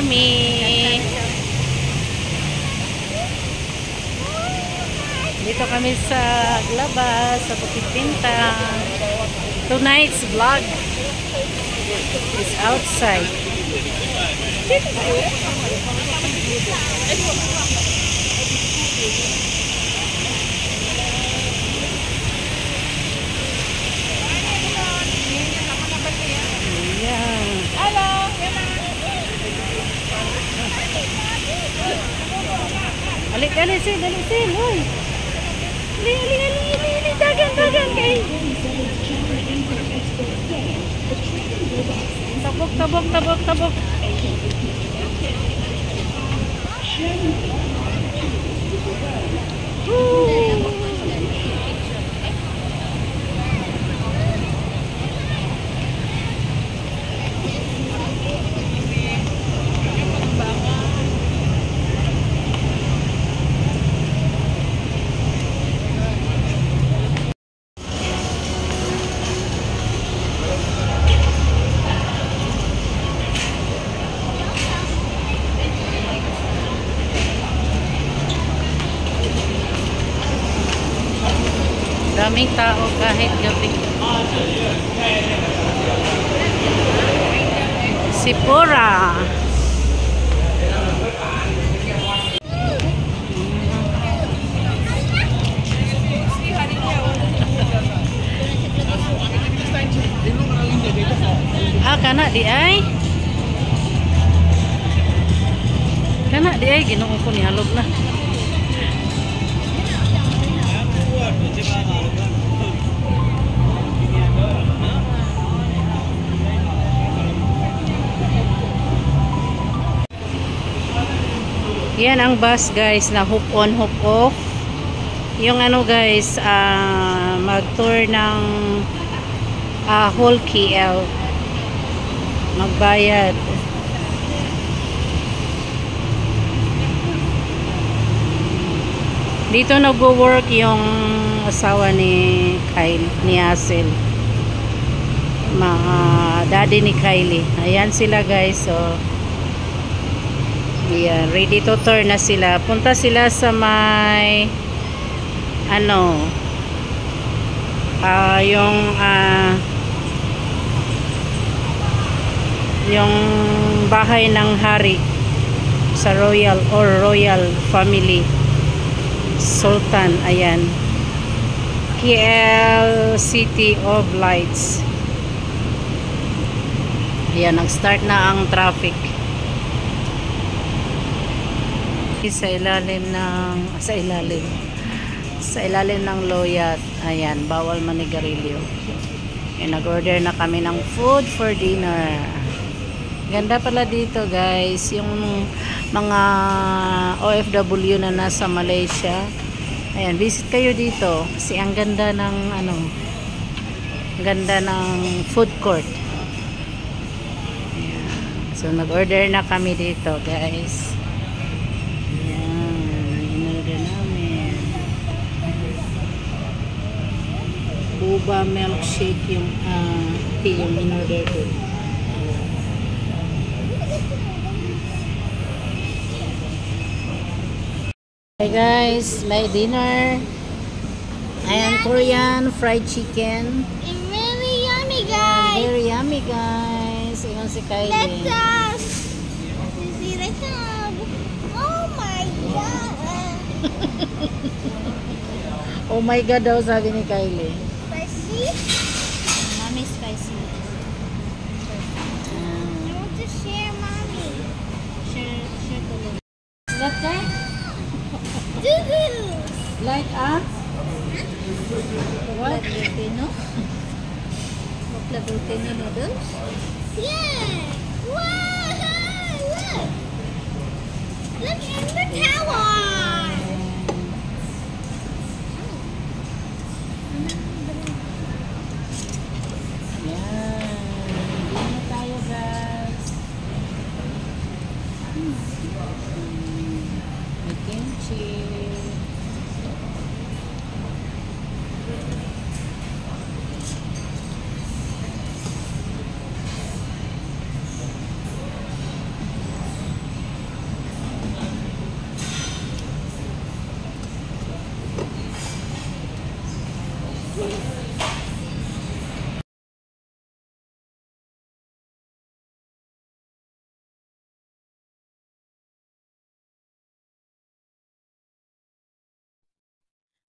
kami. Dito kami sa labas, sa Bukit Bintang. Tonight's vlog is outside. Alik, sin, hoy. Ali, dagan kay. Tabok. Daming tao kahit gabi. Sephora. Kana di ay Ginoo ko ni halog na. Yan ang bus guys na hook on hook off. Yung ano guys, mag-tour ng whole KL. Magbayad. Dito nagwo-work yung asawa ni Kyle, ni Hazel. Daddy ni Kylie. Ayan sila guys. So yeah, ready to tour na sila. Punta sila sa may yung bahay ng hari sa royal family Sultan. Ayan, KL City of Lights. Ayan, nag-start na ang traffic sa ilalim ng Loyat. Ayan, bawal manigarilyo. Nag-order na kami ng food for dinner. Ganda pala dito guys, yung mga OFW na nasa Malaysia. Ayan, visit kayo dito kasi ang ganda ng food court. Ayan. So nag-order na kami dito guys. Boba milkshake yung tea yung in-order ko. Hey guys, may dinner. Ayan, Korean fried chicken. It's really yummy, guys. Very yummy, guys. Ingon si Kylie. Let's see the tub. Oh my god. Oh my god daw sabi ni Kylie. Spicy? Mommy spicy. I want to share, mommy. Share the link. Left there? Like what? Filipino? Filipino noodles? Yeah! Wow! Look! Look in the tower! Yan. Dito tayo guys. May kimchi.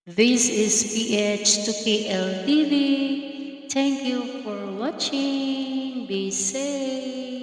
This is PH to KL TV. Thank you for watching. Be safe.